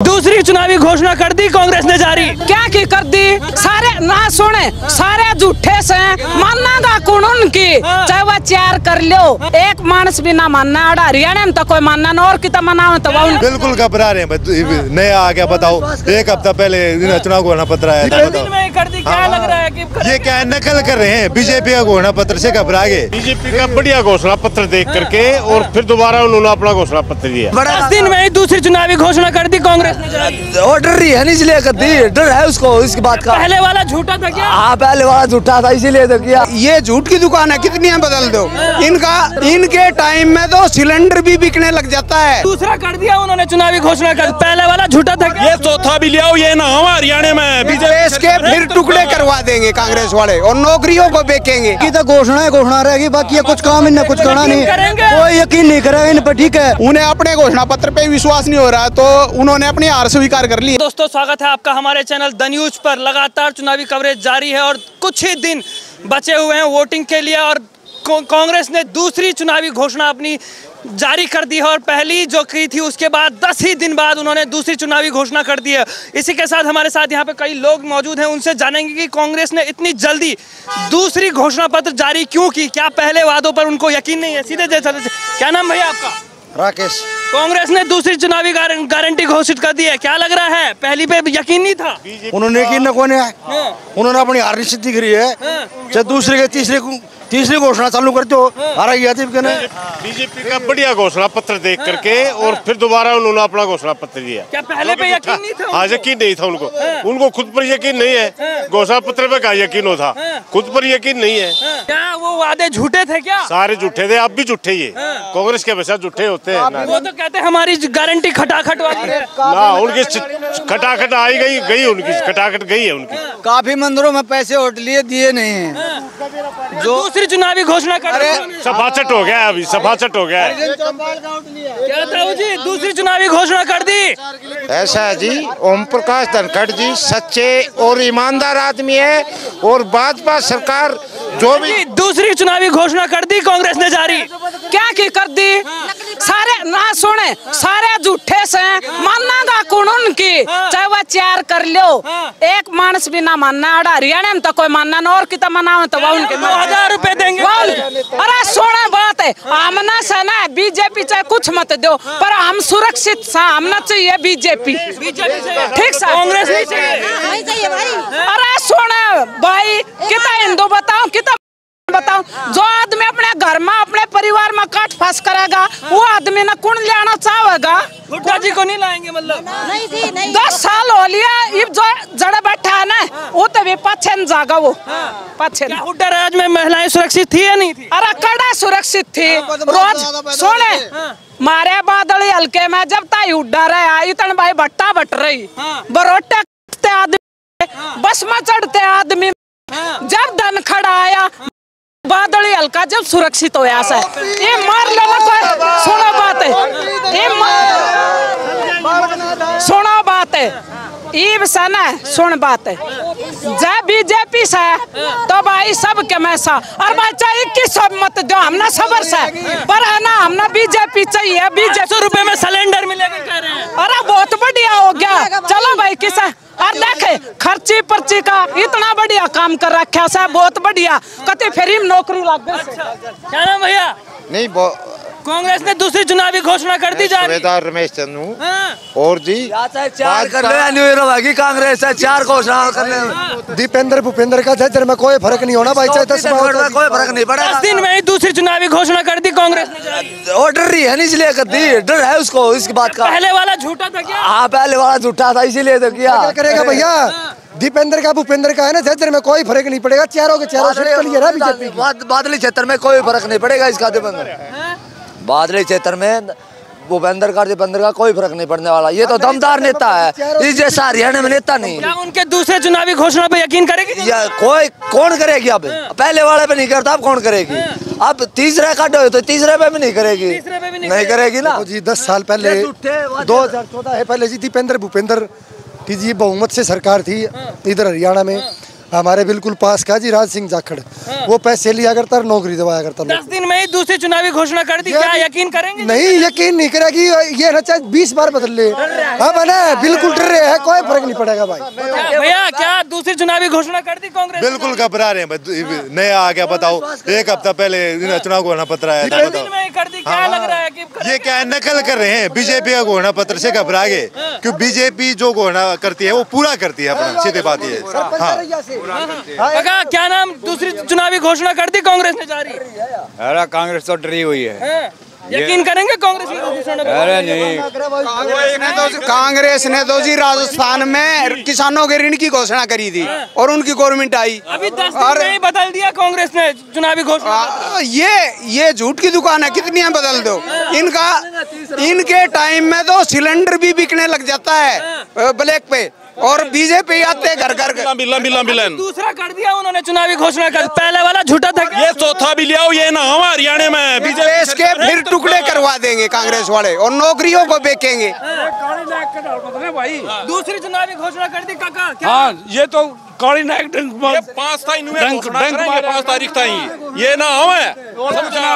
दूसरी चुनावी घोषणा कर दी कांग्रेस ने जारी। क्या की कर दी? सारे ना सुने, सारे झूठे से मानना का कौन उनकी, चाहे वह 4 कर लो, एक मानस भी ना मानना। हरियाणा में तो कोई मानना न, और कितना मनाओ तो वह बिल्कुल घबरा रहे हैं। नया आ गया, बताओ 1 हफ्ता पहले चुनाव घोषणा पत्र आया था। कर दी, क्या लग रहा है कि ये क्या नकल कर रहे हैं? बीजेपी का घोषणा पत्र से घबरा गए। बीजेपी का बढ़िया घोषणा पत्र देख करके और फिर दोबारा उन्होंने अपना घोषणा पत्र दिया। 10 दिन में ही दूसरी चुनावी घोषणा कर दी कांग्रेस ने। और डर रही है ना, इसलिए कर दी। डर है उसको इसकी बात का। पहले वाला झूठा था क्या? हाँ, पहले वाला झूठा था, इसीलिए तो किया। ये झूठ की दुकान है, कितनी है बदल दो। इनके टाइम में तो सिलेंडर भी बिकने लग जाता है। दूसरा कर दिया उन्होंने चुनावी घोषणा कर, पहले वाला झूठा था क्या? ये चौथा भी लिया ये ना हो हरियाणा में। देश के फिर टुकड़े करवा देंगे कांग्रेस वाले और नौकरियों को बेचेंगे। तो घोषणा रहेगी, बाकी ये कुछ काम इन्हें कुछ करना नहीं, कोई यकीन नहीं करेगा इन पर। ठीक है, उन्हें अपने घोषणा पत्र पे विश्वास नहीं हो रहा, तो उन्होंने अपनी हार स्वीकार कर ली। दोस्तों, स्वागत है आपका हमारे चैनल द न्यूज पर। लगातार चुनावी कवरेज जारी है और कुछ ही दिन बचे हुए हैं वोटिंग के लिए और कांग्रेस ने दूसरी चुनावी घोषणा अपनी जारी कर दी है और पहली जो की थी उसके बाद 10 ही दिन बाद उन्होंने दूसरी चुनावी घोषणा कर दी है। इसी के साथ हमारे साथ यहाँ पे कई लोग मौजूद हैं, उनसे जानेंगे कि कांग्रेस ने इतनी जल्दी दूसरी घोषणा पत्र जारी क्यों की, क्या पहले वादों पर उनको यकीन नहीं है? सीधे क्या नाम भैया आपका? राकेश। कांग्रेस ने दूसरी चुनावी गारंटी घोषित कर दी है, क्या लग रहा है? पहली पे यकीन नहीं था। उन्होंने यकीन न कोने है, उन्होंने अपनी हार निश्चित दिख रही है। चाहे दूसरे के तीसरी घोषणा चालू करते हो आ रही है। बीजेपी का बढ़िया घोषणा पत्र देख करके और फिर दोबारा उन्होंने अपना घोषणा पत्र दिया। क्या पहले पे यकीन नहीं था? हाँ, यकीन नहीं था उनको खुद पर यकीन नहीं है। घोषणा पत्र पे क्या यकीन होता, खुद पर यकीन नहीं है। क्या वो वादे झूठे थे क्या? सारे झूठे थे, अब भी झूठे ही है। कांग्रेस के हमेशा झूठे होते हैं। वो तो कहते हैं हमारी गारंटी खटाखट वाली है ना, उनकी खटाखट आई गई उनकी खटाखट गई है उनकी। काफी मंदिरों में पैसे होट लिए, दिए नहीं है। जो दूसरी चुनावी घोषणा कर सफाचट हो गया, अभी सफाचट हो गया है। क्या था जी? दूसरी चुनावी घोषणा कर दी। ऐसा है जी, ओम प्रकाश धनखड़ जी सच्चे और ईमानदार आदमी है और भाजपा सरकार जो भी दूसरी चुनावी घोषणा कर दी कांग्रेस ने जारी। क्या की कर दी? सारे ना सुने, सारे झूठे से मानना का कौन उनकी, चाहे वह 4 कर लो, एक मानस भी ना मानना। हरियाणा में तो कोई मानना न, और कितना मनाओ तो वह उनके 2000 रुपए देंगे। अरे सोना बात है, आमना से ना बीजेपी चाहे कुछ मत दो, पर हम सुरक्षित सा हमना चाहिए बीजेपी। ठीक सा, कांग्रेस नहीं चाहिए। अरे सोना भाई, कितना हिंदू बताओ, कितना बताओ, जो आदमी अपने घर में अपने परिवार में काट फास करेगा वो आदमी न कौन लेना चाहेगा? हुड्डा जी को नहीं लाएंगे मतलब? नहीं। 10 साल हो लिया, अब जो जड़े बैठा है ना वो तो भी पछन जागा वो पछन। हुड्डा राज में महिलाएं सुरक्षित थी या नहीं थी? अरे कड़ा सुरक्षित थी। रोज सोने मारे बादल हल्के में जब ताई हुड्डा रहा इतने भाई भट्टा बट रही बरोटे आदमी, बस में चढ़ते आदमी, जब धन खड़ा आया बादली हल्का जब सुरक्षित हो या ये मार लेना कोई। सुनो बात है, सुनो बात है, ईब सना सुन बात है। जब बीजेपी से तो भाई सब के में सा और भाई चाहिए किस मत दो, हमने सबर से पर है ना, हमने बीजेपी चाहिए। बीजेपी 100 रुपए में सिलेंडर मिलेगा कह रहे हैं। अरे बहुत बढ़िया हो गया, चलो भाई किसा और देखे खर्ची पर्ची का इतना बढ़िया काम कर रखा है, बहुत बढ़िया। कते फेरी में नौकरी लग गई। क्या नाम भैया? नहीं, कांग्रेस ने दूसरी चुनावी घोषणा कर दी जारी। सुबेदार रमेश चंदू और जी 4 कर ले, कांग्रेस है 4 घोषणा कर ले। दीपेंद्र भूपेंद्र का झज्जर में कोई फर्क नहीं होना भाई, चाहे 10 में कोई फर्क नहीं पड़ा। 10 दिन में ही दूसरी चुनावी घोषणा कर दी कांग्रेस ने। और डर रही है ना, इसलिए कर दी। डर है उसको इसकी बात का। पहले वाला झूठा था क्या? हाँ, पहले वाला झूठा था, इसीलिए तो किया। क्या करेगा भैया? दीपेंद्र का भूपेंद्र का है ना, झज्जर में कोई फर्क नहीं पड़ेगा। चारों के चारों बीजेपी। बादली क्षेत्र में कोई फर्क नहीं पड़ेगा इसका। बादली क्षेत्र में भूपेंद्र का दीपेंद्र का कोई फर्क नहीं पड़ने वाला। ये तो दमदार नेता है, इस जैसा हरियाणा में नेता नहीं। क्या उनके दूसरे चुनावी घोषणा पे यकीन करेगी? कोई कौन करेगी? अब पहले वाले पे नहीं करता, अब कौन करेगी? अब तीसरा काटो तो तीसरे पे भी नहीं करेगी, नहीं करेगी ना जी। 10 साल पहले 2014 है पहले जी, दीपेंद्र भूपेंद्र की जी बहुमत से सरकार थी इधर हरियाणा में। हमारे बिल्कुल पास का जी राज सिंह जाखड़, वो पैसे लिया करता और नौकरी दिवाया करता। 10 दिन में में ही दूसरी चुनावी घोषणा कर दी, क्या यकीन करेंगे? नहीं, यकीन नहीं करेगी। ये ना चाहे 20 बार बदल ले, हम ना बिल्कुल डर रहे हैं, कोई फर्क नहीं पड़ेगा भाई। भैया क्या दूसरी चुनावी घोषणा कर दी कांग्रेस? बिल्कुल घबरा रहे हैं, नया आ गया। बताओ, एक हफ्ता पहले चुनाव घोषणा पत्र आया था, बताओ कर दी, क्या लग रहा है कि ये क्या नकल कर रहे हैं? बीजेपी का घोषणा पत्र से घबरा गए, क्यों? बीजेपी जो घोषणा करती है वो पूरा करती है अपना, सीधी बात ये। हाँ, क्या नाम? दूसरी चुनावी घोषणा कर दी कांग्रेस ने जारी? अरे कांग्रेस तो डरी हुई है। यकीन करेंगे कांग्रेस की घोषणा? अरे नहीं, कांग्रेस ने तो जी राजस्थान में किसानों के ऋण की घोषणा करी थी और उनकी गवर्नमेंट आई। अभी 10 दिन में ही बदल दिया कांग्रेस ने चुनावी घोषणा। ये झूठ की दुकान है, कितनी है बदल दो। इनके टाइम में तो सिलेंडर भी बिकने लग जाता है ब्लैक पे, और बीजेपी आते घर घर मिलन दूसरा कर दिया उन्होंने चुनावी घोषणा कर। पहले वाला झूठा था, ये चौथा भी लिया ये ना हमारे हरियाणा में देश के फिर टुकड़े करवा देंगे कांग्रेस वाले और नौकरियों को बेचेंगे। दूसरी चुनावी घोषणा कर दी काका। हाँ, ये तो काली नायक 5 तारीख था ये ना हमें।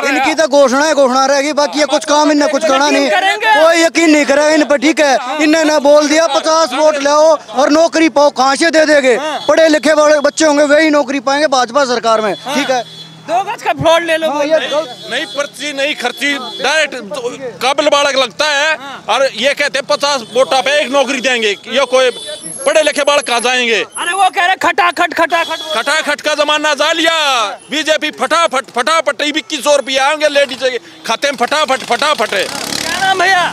इनकी तो घोषणा रहेगी, बाकी ये कुछ काम इन्हें कुछ करना नहीं, कोई यकीन नहीं करेगा इन पर। ठीक है, इन्हें ना बोल दिया 50 वोट लाओ और नौकरी पाओ, कहाँ से दे देंगे? पढ़े लिखे बड़े बच्चे होंगे वही नौकरी पाएंगे भाजपा सरकार में। ठीक है, 2 गज का फ्लॉट ले लो। नहीं पर्ची नहीं खर्ची, डायरेक्ट काबिल बालक लगता है और ये कहते हैं 50 वोटा पे एक नौकरी देंगे। ये कोई पढ़े लिखे बालक कहाँ जाएंगे? अरे वो कह रहे खटाखट का जमाना जा लिया। बीजेपी फटाफट 2100 रुपया आएंगे लेडीज के खाते में, फटाफट है। क्या नाम भैया?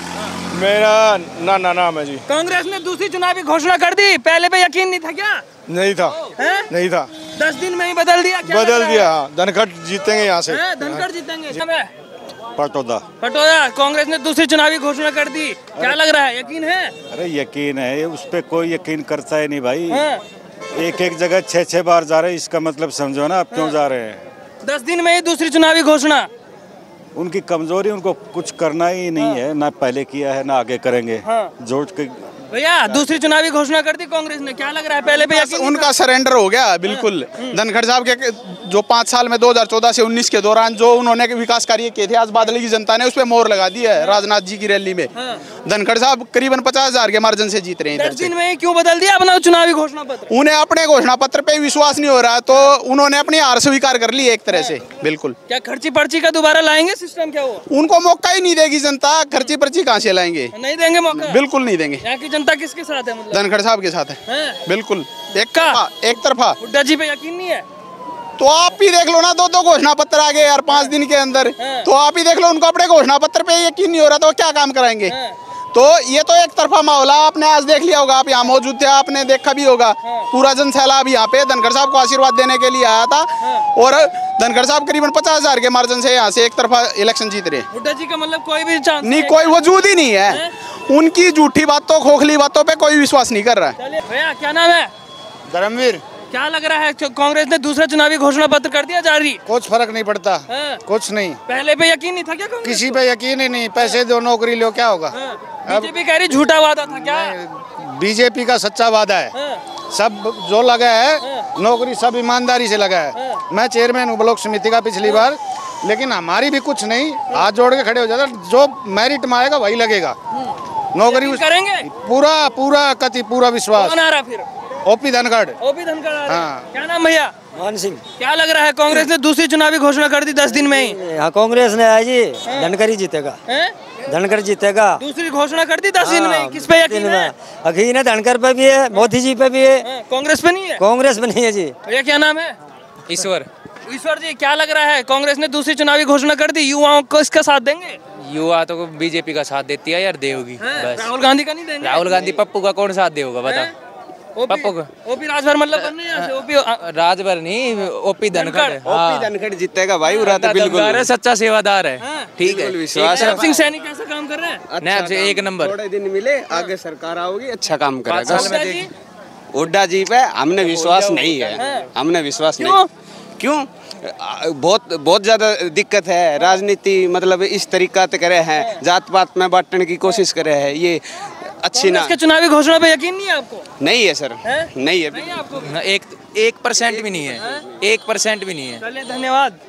मेरा नाना नाम है जी। कांग्रेस ने दूसरी चुनावी घोषणा कर दी, पहले पे यकीन नहीं था क्या? नहीं था, नहीं था। 10 दिन में ही बदल दिया? बदल दिया। धनखड़ जीतेंगे यहाँ से, धनखड़ जीतेंगे। पटोदा कांग्रेस ने दूसरी चुनावी घोषणा कर दी, क्या लग रहा है? यकीन है? अरे यकीन है, उस पे कोई यकीन करता है नहीं भाई। एक जगह 6 बार जा रहे हैं, इसका मतलब समझो ना आप क्यों जा रहे हैं। 10 दिन में ही दूसरी चुनावी घोषणा। उनकी कमजोरी, उनको कुछ करना ही नहीं है, ना पहले किया है ना आगे करेंगे। जोड़ के भैया दूसरी चुनावी घोषणा कर दी कांग्रेस ने, क्या लग रहा है? पहले पे उनका सरेंडर हो गया बिल्कुल। धनखड़ साहब के जो 5 साल में 2014 से 19 के दौरान जो उन्होंने विकास कार्य किए थे, आज बादल की जनता ने उस पर मोहर लगा दी है राजनाथ जी की रैली में। धनखड़ साहब करीबन 50,000 के मार्जिन से जीत रहे हैं। 10 दिन में क्यों बदल दिया अपना चुनावी घोषणा पत्र? उन्हें अपने घोषणा पत्र पे विश्वास नहीं हो रहा, तो उन्होंने अपनी हार स्वीकार कर ली एक तरह से। बिल्कुल। क्या खर्ची पर्ची का दोबारा लाएंगे सिस्टम? क्या वो उनको मौका ही नहीं देगी जनता, खर्ची पर्ची कहाँ से लाएंगे? नहीं देंगे मौका, बिल्कुल नहीं देंगे। यहाँ की जनता किसके साथ है? धनखड़ साहब के साथ है बिल्कुल। एक तरफा। हुड्डा जी पे यकीन नहीं है तो आप ही देख लो ना, 2 घोषणा पत्र आ गए यार 5 दिन के अंदर। तो आप ही देख लो, उनको अपने घोषणा पत्र पे यकीन नहीं हो रहा तो क्या काम कराएंगे? तो ये तो एक तरफा मामला आपने आज देख लिया होगा, आप यहाँ मौजूद थे, आपने देखा भी होगा। पूरा जन सैलाब यहाँ पे धनखड़ साहब को आशीर्वाद देने के लिए आया था और धनखड़ साहब करीबन 50,000 के मार्जिन से यहाँ से एक तरफा इलेक्शन जीत रहे। हुड्डा जी का मतलब कोई भी चांस नहीं, कोई वजूद ही नहीं है। उनकी झूठी बातों, खोखली बातों पे कोई विश्वास नहीं कर रहा है। भैया क्या नाम है? धर्मवीर। क्या लग रहा है कांग्रेस ने दूसरा चुनावी घोषणा पत्र कर दिया जारी? कुछ फर्क नहीं पड़ता, कुछ नहीं। पहले पे यकीन नहीं था क्या? किसी पे यकीन ही नहीं, पैसे दो नौकरी लो, क्या होगा? बीजेपी कह रही झूठा वादा था क्या? बीजेपी का सच्चा वादा है। सब जो लगा है नौकरी सब ईमानदारी से लगा है। मैं चेयरमैन हूँ ब्लॉक समिति का पिछली बार, लेकिन हमारी भी कुछ नहीं, हाथ जोड़ के खड़े हो जाता, जो मेरिट में आएगा वही लगेगा नौकरी करेंगे। पूरा विश्वास। फिर ओपी धनखड़। हाँ। क्या नाम भैया? मान सिंह। क्या लग रहा है कांग्रेस ने दूसरी चुनावी घोषणा कर दी 10 दिन में ही? हाँ, कांग्रेस ने है जी, धनखड़ जीतेगा। धनखड़ जीतेगा। दूसरी घोषणा कर दी 10 दिन में, किस पे यकीन है? यकीन है, धनखड़ पे भी है, मोदी जी पे भी है। कांग्रेस पे नहीं है? कांग्रेस पे नहीं है जी। भैया क्या नाम है? ईश्वर जी, क्या लग रहा है कांग्रेस ने दूसरी चुनावी घोषणा कर दी, युवाओं को इसका साथ देंगे? युवा तो बीजेपी का साथ देती है यार, देगी। राहुल गांधी का नहीं देंगे? राहुल गांधी पप्पू का कौन साथ देगा बता? पप्पू का ओपी राजभर मतलब बनने यहाँ से? ओपी राजभर नहीं, ओपी धनखड़। ओपी धनखड़ जीतेगा भाई, बिल्कुल सच्चा सेवादार है। ठीक है, विश्वास है। सिंह सैनी कैसा काम कर रहे हैं? नैब से 1 नंबर। थोड़े दिन मिले, आगे सरकार आओगी, अच्छा काम करेगा। हुड्डा जी पे हमने विश्वास नहीं है, हमने विश्वास नहीं। क्यों? बहुत ज्यादा दिक्कत है। राजनीति मतलब इस तरीका से करे हैं, जात पात में बांटने की कोशिश करे हैं, ये अच्छी ना। इसके चुनावी घोषणा पे यकीन नहीं है आपको? नहीं है सर, नहीं है। 1% भी नहीं है, 1% भी नहीं है। चलिए धन्यवाद।